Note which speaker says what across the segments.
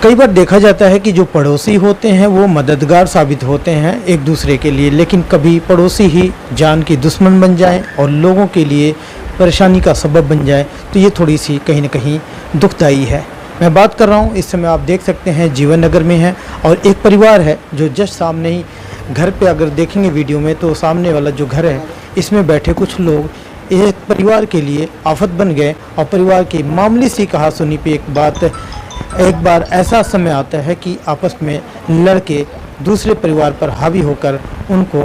Speaker 1: कई बार देखा जाता है कि जो पड़ोसी होते हैं वो मददगार साबित होते हैं एक दूसरे के लिए, लेकिन कभी पड़ोसी ही जान की दुश्मन बन जाए और लोगों के लिए परेशानी का सबब बन जाए तो ये थोड़ी सी कहीं ना कहीं दुखदाई है। मैं बात कर रहा हूँ, इस समय आप देख सकते हैं जीवन नगर में है और एक परिवार है जो जस्ट सामने ही घर पे अगर देखेंगे वीडियो में तो सामने वाला जो घर है इसमें बैठे कुछ लोग एक परिवार के लिए आफत बन गए और परिवार की मामूली सी कहासुनी पे एक बार ऐसा समय आता है कि आपस में लड़के दूसरे परिवार पर हावी होकर उनको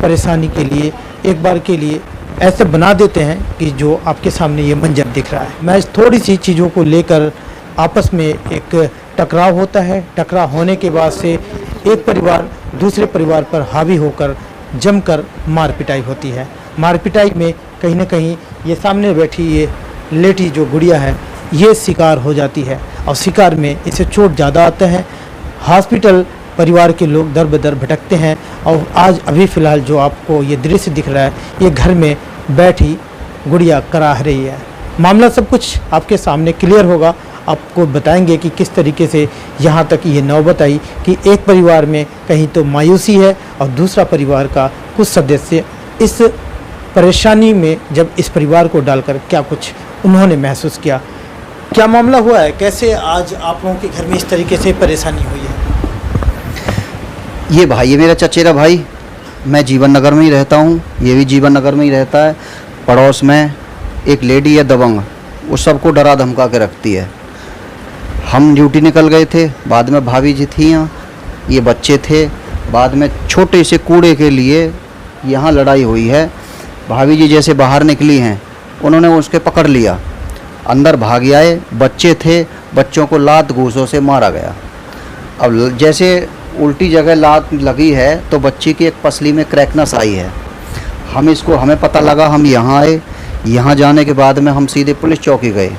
Speaker 1: परेशानी के लिए एक बार के लिए ऐसे बना देते हैं कि जो आपके सामने ये मंजर दिख रहा है। मैं थोड़ी सी चीज़ों को लेकर आपस में एक टकराव होता है। टकराव होने के बाद से एक परिवार दूसरे परिवार पर हावी होकर जमकर मार पिटाई होती है। मार पिटाई में कहीं ना कहीं ये सामने बैठी ये लेटी जो गुड़िया है ये शिकार हो जाती है और शिकार में इसे चोट ज़्यादा आता है। हॉस्पिटल परिवार के लोग दर बदर भटकते हैं और आज अभी फ़िलहाल जो आपको ये दृश्य दिख रहा है ये घर में बैठी गुड़िया कराह रही है। मामला सब कुछ आपके सामने क्लियर होगा, आपको बताएंगे कि किस तरीके से यहाँ तक ये नौबत आई कि एक परिवार में कहीं तो मायूसी है और दूसरा परिवार का कुछ सदस्य इस परेशानी में जब इस परिवार को डालकर क्या कुछ उन्होंने महसूस किया। क्या मामला हुआ है, कैसे आज आप लोगों के घर में इस तरीके से परेशानी हुई है?
Speaker 2: ये भाई है मेरा चचेरा भाई, मैं जीवन नगर में ही रहता हूँ, ये भी जीवन नगर में ही रहता है। पड़ोस में एक लेडी है दबंग, वो सबको डरा धमका के रखती है। हम ड्यूटी निकल गए थे, बाद में भाभी जी थी यहाँ, ये बच्चे थे। बाद में छोटे से कूड़े के लिए यहाँ लड़ाई हुई है। भाभी जी जैसे बाहर निकली हैं उन्होंने उसके पकड़ लिया, अंदर भाग आए। बच्चे थे, बच्चों को लात घूंसों से मारा गया। अब जैसे उल्टी जगह लात लगी है तो बच्ची की एक पसली में क्रैकनेस आई है। हमें पता लगा, हम यहाँ आए। यहाँ जाने के बाद में हम सीधे पुलिस चौकी गए।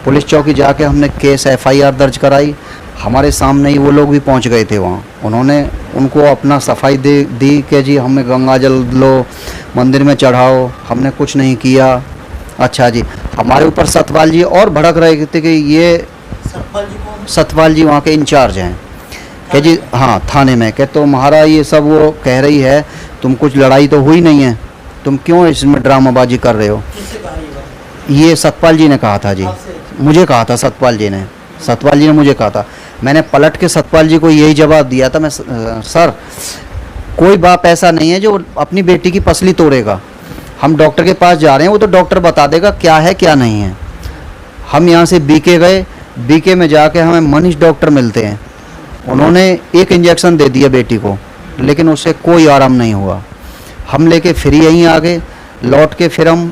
Speaker 2: पुलिस चौकी जाके हमने केस FIR दर्ज कराई। हमारे सामने ही वो लोग भी पहुँच गए थे वहाँ। उन्होंने उनको अपना सफाई दी कि जी हमें गंगा जल लो, मंदिर में चढ़ाओ। हमने कुछ नहीं किया। अच्छा जी, हमारे ऊपर सतपाल जी और भड़क रहे थे कि ये सतपाल जी वहाँ के इंचार्ज हैं कि जी हाँ थाने में, कि तुम्हारा ये सब वो कह रही है, तुम कुछ लड़ाई तो हुई नहीं है, तुम क्यों इसमें ड्रामाबाजी कर रहे हो। ये सतपाल जी ने कहा था जी, मुझे कहा था सतपाल जी ने मुझे कहा था। मैंने पलट के सतपाल जी को यही जवाब दिया था, मैं सर कोई बाप ऐसा नहीं है जो अपनी बेटी की पसली तोड़ेगा। हम डॉक्टर के पास जा रहे हैं, वो तो डॉक्टर बता देगा क्या है क्या नहीं है। हम यहाँ से बीके गए, बीके में जाके हमें मनीष डॉक्टर मिलते हैं। उन्होंने एक इंजेक्शन दे दिया बेटी को, लेकिन उससे कोई आराम नहीं हुआ। हम लेके फिर यहीं आ गए। लौट के फिर हम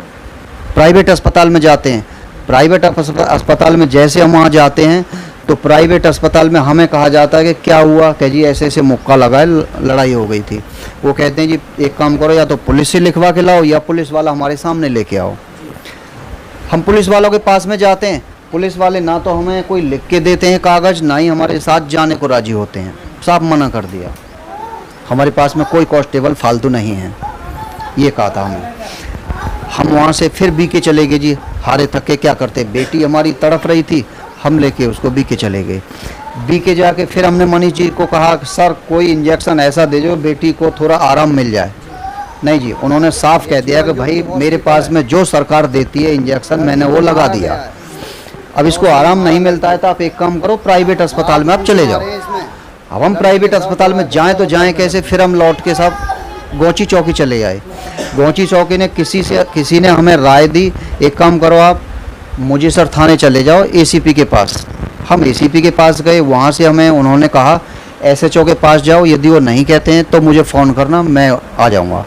Speaker 2: प्राइवेट अस्पताल में जाते हैं। प्राइवेट अस्पताल में जैसे हम वहाँ जाते हैं तो प्राइवेट अस्पताल में हमें कहा जाता है कि क्या हुआ, कि जी ऐसे ऐसे मुक्का लगा है, लड़ाई हो गई थी। वो कहते हैं जी एक काम करो, या तो पुलिस से लिखवा के लाओ या पुलिस वाला हमारे सामने लेके आओ। हम पुलिस वालों के पास में जाते हैं, पुलिस वाले ना तो हमें कोई लिख के देते हैं कागज़, ना ही हमारे साथ जाने को राजी होते हैं। साफ मना कर दिया, हमारे पास में कोई कांस्टेबल फालतू नहीं है, ये कहा था हमें। हम वहाँ से फिर बीके चले गए जी, हारे थके क्या करते, बेटी हमारी तड़प रही थी, हम लेके उसको बीके चले गए। बीके जाके फिर हमने मनीष जी को कहा सर कोई इंजेक्शन ऐसा दे जो बेटी को थोड़ा आराम मिल जाए। नहीं जी, उन्होंने साफ कह दिया कि भाई मेरे पास में जो सरकार देती है इंजेक्शन मैंने वो लगा दिया, अब इसको आराम नहीं मिलता है तो आप एक काम करो प्राइवेट अस्पताल में आप चले जाओ। अब हम प्राइवेट अस्पताल में जाएं तो जाएं कैसे, फिर हम लौट के सब गोची चौकी चले आए। गोची चौकी ने किसी ने हमें राय दी, एक काम करो आप मुझे सर थाने चले जाओ ACP के पास। हम ACP के पास गए, वहाँ से हमें उन्होंने कहा SHO के पास जाओ, यदि वो नहीं कहते हैं तो मुझे फ़ोन करना, मैं आ जाऊँगा।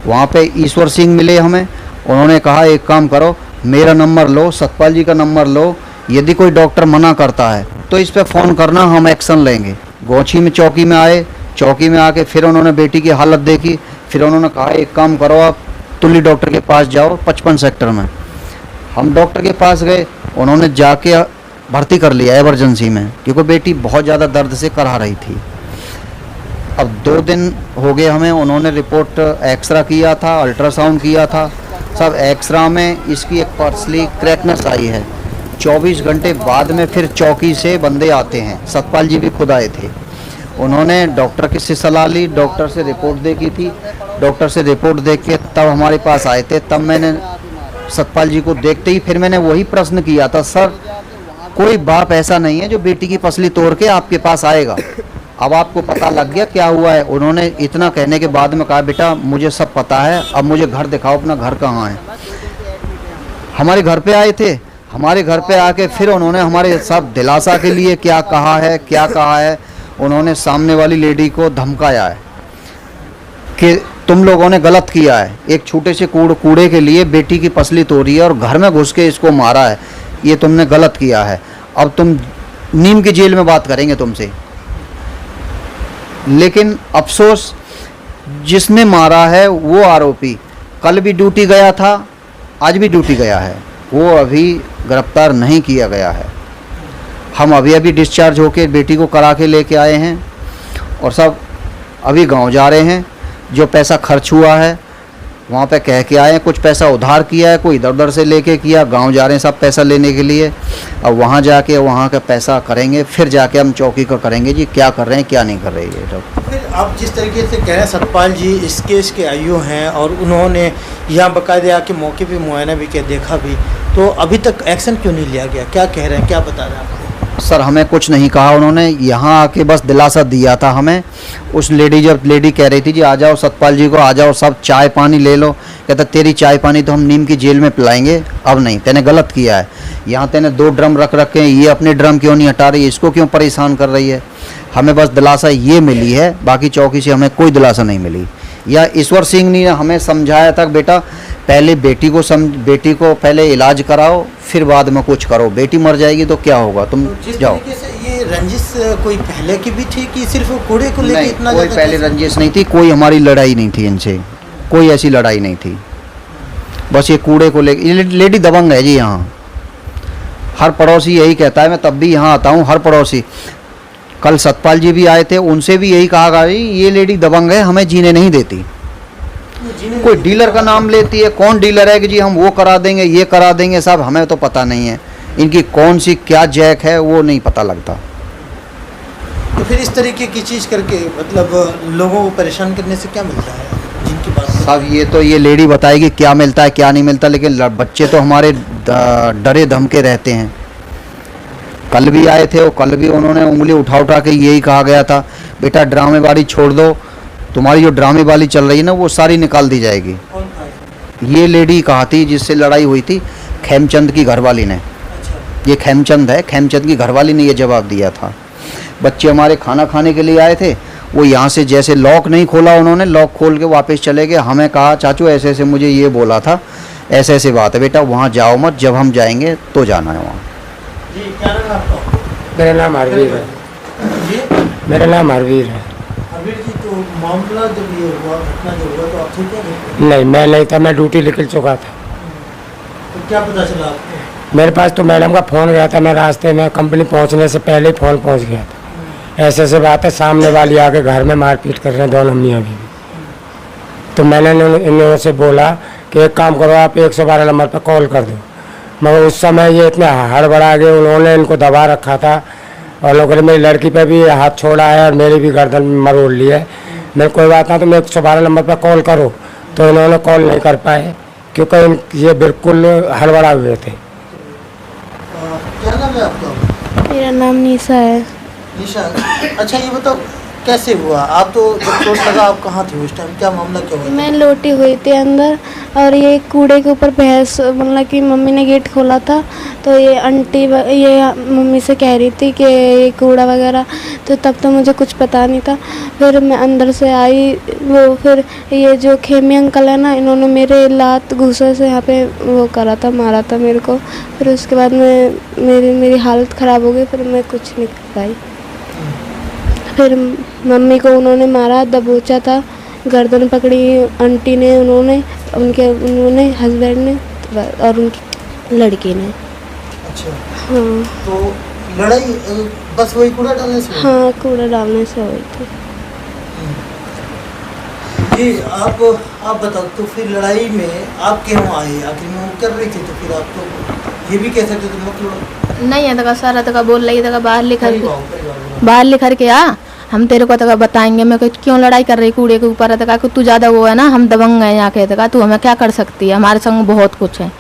Speaker 2: वहाँ पे ईश्वर सिंह मिले हमें, उन्होंने कहा एक काम करो मेरा नंबर लो, सतपाल जी का नंबर लो, यदि कोई डॉक्टर मना करता है तो इस पर फ़ोन करना, हम एक्शन लेंगे। गोची में चौकी में आए, चौकी में आके फिर उन्होंने बेटी की हालत देखी, फिर उन्होंने कहा एक काम करो आप तुल्ली डॉक्टर के पास जाओ 55 सेक्टर में। हम डॉक्टर के पास गए, उन्होंने जाके भर्ती कर लिया इमरजेंसी में, क्योंकि बेटी बहुत ज़्यादा दर्द से कराह रही थी। अब 2 दिन हो गए हमें, उन्होंने रिपोर्ट एक्सरा किया था, अल्ट्रासाउंड किया था, सब एक्सरा में इसकी एक पर्सली क्रैकनेस आई है। 24 घंटे बाद में फिर चौकी से बंदे आते हैं। सतपाल जी भी खुद आए थे। उन्होंने डॉक्टर की से सलाह ली, डॉक्टर से रिपोर्ट देखी थी। डॉक्टर से रिपोर्ट देख के तब हमारे पास आए थे। तब मैंने सतपाल जी को देखते ही फिर मैंने वही प्रश्न किया था, सर कोई बाप ऐसा नहीं है जो बेटी की पसली तोड़ के आपके पास आएगा, अब आपको पता लग गया क्या हुआ है। उन्होंने इतना कहने के बाद में कहा, बेटा मुझे सब पता है, अब मुझे घर दिखाओ, अपना घर कहाँ है। हमारे घर पे आए थे। हमारे घर पे आके फिर उन्होंने हमारे सब दिलासा के लिए क्या कहा है, उन्होंने सामने वाली लेडी को धमकाया है कि तुम लोगों ने गलत किया है, एक छोटे से कूड़े के लिए बेटी की पसली तोड़ी है और घर में घुस के इसको मारा है, ये तुमने गलत किया है, अब तुम नीम की जेल में बात करेंगे तुमसे। लेकिन अफसोस जिसने मारा है वो आरोपी कल भी ड्यूटी गया था, आज भी ड्यूटी गया है, वो अभी गिरफ्तार नहीं किया गया है। हम अभी डिस्चार्ज होके बेटी को करा के लेके आए हैं और सब अभी गांव जा रहे हैं। जो पैसा खर्च हुआ है वहाँ पे कह के आए हैं, कुछ पैसा उधार किया है, कोई इधर उधर से लेके किया, गांव जा रहे हैं सब पैसा लेने के लिए। अब वहाँ जाके वहाँ का पैसा करेंगे, फिर जाके हम चौकी का करेंगे जी क्या कर रहे हैं क्या नहीं कर रहे हैं।
Speaker 1: फिर आप जिस तरीके से कह रहे हैं सतपाल जी इस केस के आईओ हैं और उन्होंने यहाँ बाकायदे आके मौके पे मुआयना भी किया, देखा भी, तो अभी तक एक्शन क्यों नहीं लिया गया? क्या कह रहे हैं, क्या बता रहे हैं आपको?
Speaker 2: सर हमें कुछ नहीं कहा उन्होंने, यहाँ आके बस दिलासा दिया था हमें। उस जब लेडी कह रही थी जी आ जाओ सतपाल जी को, आ जाओ सब चाय पानी ले लो, कहता तेरी चाय पानी तो हम नीम की जेल में पिलाएंगे, अब नहीं, तेने गलत किया है। यहाँ तेने 2 ड्रम रख रखे हैं, ये अपने ड्रम क्यों नहीं हटा रही है, इसको क्यों परेशान कर रही है। हमें बस दिलासा ये मिली है, बाकी चौकी से हमें कोई दिलासा नहीं मिली। या ईश्वर सिंह ने हमें समझाया था बेटा पहले बेटी को पहले इलाज कराओ, फिर बाद में कुछ करो, बेटी मर जाएगी तो क्या होगा, तुम जाओ।
Speaker 1: ये रंजिश कोई पहले की भी थी कि सिर्फ कूड़े को लेकर इतना?
Speaker 2: कोई पहले रंजिश नहीं थी, कोई हमारी लड़ाई नहीं थी इनसे, कोई ऐसी लड़ाई नहीं थी, बस ये कूड़े को लेकर। ये लेडी दबंग है जी। यहाँ हर पड़ोसी यही कहता है, मैं तब भी यहाँ आता हूँ, हर पड़ोसी, कल सतपाल जी भी आए थे, उनसे भी यही कहा गया ये लेडी दबंग है, हमें जीने नहीं देती। कोई डीलर का नाम लेती है, कौन डीलर है कि जी हम वो करा देंगे ये करा देंगे, साहब हमें तो पता नहीं है इनकी कौन सी क्या जैक है, वो नहीं पता लगता।
Speaker 1: तो फिर इस तरीके की चीज़ करके मतलब लोगों को परेशान करने से क्या मिलता है जिनकी बात?
Speaker 2: साहब ये लेडी बताएगी क्या मिलता है क्या नहीं मिलता, लेकिन बच्चे तो हमारे डरे धमके रहते हैं। कल भी आए थे और कल भी उन्होंने उंगली उठा के यही कहा गया था, बेटा ड्रामेबाजी छोड़ दो, तुम्हारी जो ड्रामेबाजी चल रही है ना वो सारी निकाल दी जाएगी। ये लेडी कहा थी जिससे लड़ाई हुई थी, खेमचंद की घरवाली ने। ये खेमचंद है, खेमचंद की घरवाली ने ये जवाब दिया था। बच्चे हमारे खाना खाने के लिए आए थे, वो यहाँ से जैसे लॉक नहीं खोला उन्होंने, लॉक खोल के वापस चले गए। हमें कहा चाचू ऐसे ऐसे मुझे ये बोला था, ऐसे ऐसे बात है, बेटा वहाँ जाओ मत, जब हम जाएंगे तो जाना है वहाँ।
Speaker 1: जी क्या नाम है आपका?
Speaker 3: मेरा नाम हरवीर है।
Speaker 1: जी
Speaker 3: मेरा नाम हरवीर है।
Speaker 1: हरवीर जी, तो मामला जब ये हुआ, घटना जो हुआ, तो आप थे क्या?
Speaker 3: नहीं मैं नहीं था, मैं ड्यूटी निकल चुका था।
Speaker 1: तो क्या पता चला आपको?
Speaker 3: मेरे पास तो मैडम का फ़ोन गया था, मैं रास्ते में कंपनी पहुंचने से पहले ही फ़ोन पहुंच गया था। ऐसे ऐसे बात है, सामने वाली आके घर में मारपीट कर रहे हैं दोनों मियाँ बीवी। तो मैंने इन लोगों से बोला कि एक काम करो आप 112 नंबर पर कॉल कर दो, मगर उस समय ये इतने हड़बड़ा गए, उन्होंने इनको दबा रखा था और लोगों ने मेरी लड़की पे भी हाथ छोड़ा है और मेरी भी गर्दन में मरोड़ ली है। मैं कोई बात ना, तो मैं 112 नंबर पर कॉल करो, तो इन्होंने कॉल नहीं कर पाए क्योंकि ये बिल्कुल हड़बड़ा हुए थे।
Speaker 1: क्या नाम है आपका?
Speaker 4: मेरा नाम निशा है।
Speaker 1: निशा, अच्छा ये बताओ कैसे हुआ? आप तो जब चोट लगा आप कहाँ थे उस टाइम, क्या मामला क्या हुआ?
Speaker 4: मैं लोटी हुई थी अंदर और ये कूड़े के ऊपर बहस, मतलब कि मम्मी ने गेट खोला था तो ये आंटी ये मम्मी से कह रही थी कि ये कूड़ा वगैरह, तो तब तो मुझे कुछ पता नहीं था। फिर मैं अंदर से आई, वो फिर ये जो खेमी अंकल है ना, इन्होंने मेरे लात घूसे से यहाँ पे वो करा था, मारा था मेरे को। फिर उसके बाद मेरी हालत ख़राब हो गई, फिर मैं कुछ नहीं कर पाई। फिर मम्मी को उन्होंने मारा, दबोचा था, गर्दन पकड़ी आंटी ने, उन्होंने हस्बैंड ने और उनकी लड़की ने।
Speaker 1: अच्छा
Speaker 4: हाँ।
Speaker 1: तो लड़ाई बस वही कूड़ा डालने से?
Speaker 4: हाँ, कूड़ा डालने से हुई थी।
Speaker 1: जी आप बताओ, तो फिर लड़ाई में आप क्यों आए? आखिर में वो कर रही थी तो फिर आप तो ये भी कह सकते तुम मत तोड़ो।
Speaker 5: नहीं है तका सारा तका बोल रही तका बाहर लिखर के आ, हम तेरे को तका बताएंगे। मैं क्यों लड़ाई कर रही कूड़े के ऊपर तका कि तू ज़्यादा वो है ना, हम दबंग हैं यहाँ के तका, तू हमें क्या कर सकती है, हमारे संग बहुत कुछ है।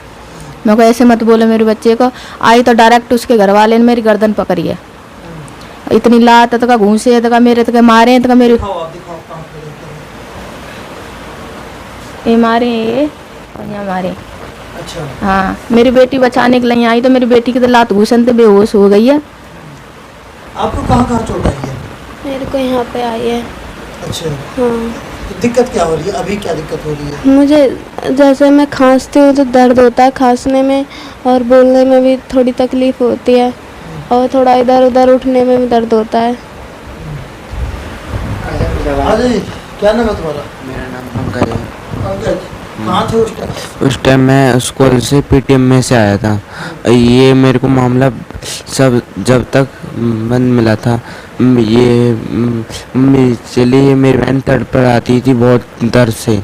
Speaker 5: मैं को ऐसे मत बोले मेरे बच्चे को। आई तो डायरेक्ट उसके घर वाले ने मेरी गर्दन पकड़ी है, इतनी लात तका घूसे तका मेरे तका मारे तका मेरे ये मारे ये और यहाँ मारे।
Speaker 1: अच्छा।
Speaker 5: हाँ मेरी बेटी बचाने के लिए आई तो मेरी बेटी की तो लात घूसन तो बेहोश हो गई है।
Speaker 1: आपको कहाँ चोट आई है?
Speaker 4: मेरे को यहाँ पे आई है।
Speaker 1: अच्छा।
Speaker 4: हाँ।
Speaker 1: तो दिक्कत क्या हो रही है अभी, क्या दिक्कत हो रही है?
Speaker 4: मुझे जैसे मैं खांसती हूँ तो दर्द होता है खांसने में, और बोलने में भी थोड़ी तकलीफ होती है, और थोड़ा इधर उधर उठने में भी दर्द होता है।
Speaker 1: अरे क्या नाम है तुम्हारा?
Speaker 6: मेरा नाम पंकज है।
Speaker 1: पंकज, कहाँ थे उस टाइम?
Speaker 6: उस टाइम मैं स्कूल से पीटीएम में से आया था। ये मेरे को मामला सब जब तक बंद मिला था, ये चलिए मेरी बहन तड़पड़ आती थी बहुत दर्द से,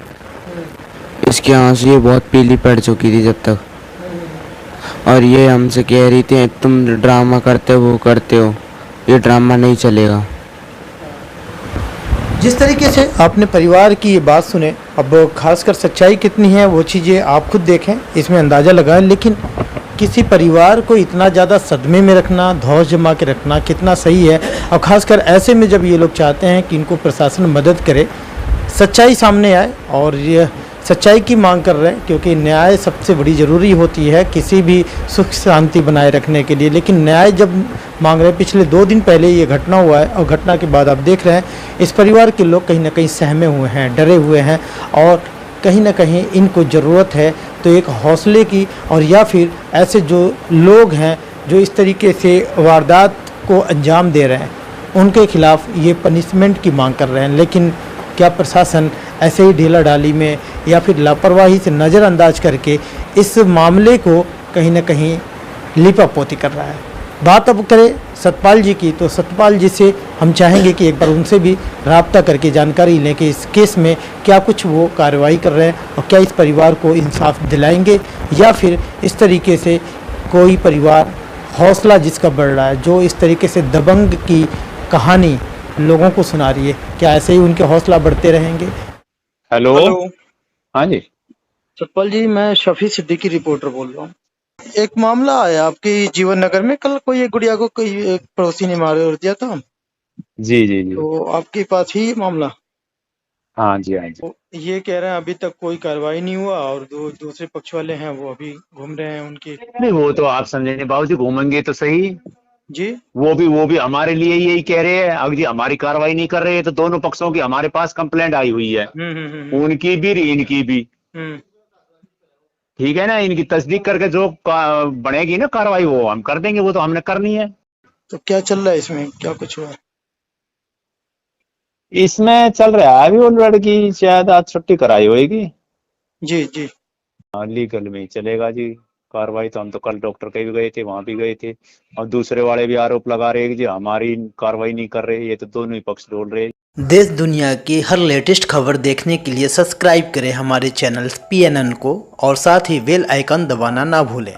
Speaker 6: इसकी आंसू ये बहुत पीली पड़ चुकी थी जब तक, और ये हमसे कह रही थी तुम ड्रामा करते हो वो करते हो, ये ड्रामा नहीं चलेगा।
Speaker 1: जिस तरीके से आपने परिवार की ये बात सुने, अब खासकर सच्चाई कितनी है वो चीज़ें आप खुद देखें, इसमें अंदाज़ा लगाएं। लेकिन किसी परिवार को इतना ज़्यादा सदमे में रखना, धौस जमा के रखना कितना सही है, और ख़ासकर ऐसे में जब ये लोग चाहते हैं कि इनको प्रशासन मदद करे, सच्चाई सामने आए, और ये सच्चाई की मांग कर रहे हैं, क्योंकि न्याय सबसे बड़ी ज़रूरी होती है किसी भी सुख शांति बनाए रखने के लिए। लेकिन न्याय जब मांग रहे हैं, पिछले 2 दिन पहले ये घटना हुआ है, और घटना के बाद आप देख रहे हैं इस परिवार के लोग कहीं ना कहीं सहमे हुए हैं, डरे हुए हैं, और कहीं ना कहीं इनको ज़रूरत है तो एक हौसले की, और या फिर ऐसे जो लोग हैं जो इस तरीके से वारदात को अंजाम दे रहे हैं उनके खिलाफ ये पनिशमेंट की मांग कर रहे हैं। लेकिन क्या प्रशासन ऐसे ही ढीला ढाली में या फिर लापरवाही से नज़रअंदाज करके इस मामले को कहीं ना कहीं लिपापोती कर रहा है? बात अब करें सतपाल जी की, तो सतपाल जी से हम चाहेंगे कि एक बार उनसे भी राब्ता करके जानकारी लें कि इस केस में क्या कुछ वो कार्रवाई कर रहे हैं, और क्या इस परिवार को इंसाफ दिलाएंगे, या फिर इस तरीके से कोई परिवार हौसला जिसका बढ़ रहा है, जो इस तरीके से दबंग की कहानी लोगों को सुना रही है, क्या ऐसे ही उनके हौसला बढ़ते रहेंगे?
Speaker 7: हेलो। हाँ जी
Speaker 1: सतपाल जी, मैं शफी सिद्दीकी रिपोर्टर बोल रहा हूँ। एक मामला आया आपके जीवन नगर में, कल कोई एक गुड़िया को कोई एक पड़ोसी ने मार दिया था,
Speaker 7: जी जी जी।
Speaker 1: तो आपके पास ही ये मामला?
Speaker 7: हाँ जी हाँ जी।
Speaker 1: तो ये कह रहे हैं अभी तक कोई कार्रवाई नहीं हुआ, और दूसरे पक्ष वाले हैं वो अभी घूम रहे हैं उनकी।
Speaker 7: नहीं वो तो आप समझेंगे बाबूजी, घूमेंगे तो सही
Speaker 1: जी।
Speaker 7: वो भी हमारे लिए यही कह रहे हैं, अगर जी हमारी कार्रवाई नहीं कर रहे हैं तो दोनों पक्षों की हमारे पास कंप्लेंट आई हुई है, उनकी भी इनकी भी। ठीक है ना, इनकी तस्दीक करके जो बनेगी ना कार्रवाई वो हम कर देंगे, वो तो हमने करनी है।
Speaker 1: तो क्या चल रहा है इसमें, क्या कुछ हुआ?
Speaker 7: इसमें चल रहा है अभी, वो लड़की शायद आज छुट्टी कराई होगी।
Speaker 1: जी जी।
Speaker 7: लीगल में ही चलेगा जी कार्रवाई। तो हम तो कल डॉक्टर के भी गए थे, वहां भी गए थे, और दूसरे वाले भी आरोप लगा रहे हैं कि जी हमारी कार्रवाई नहीं कर रहे, ये तो दोनों ही पक्ष बोल रहे हैं।
Speaker 8: देश दुनिया की हर लेटेस्ट खबर देखने के लिए सब्सक्राइब करें हमारे चैनल PNN को, और साथ ही बेल आइकन दबाना ना भूलें।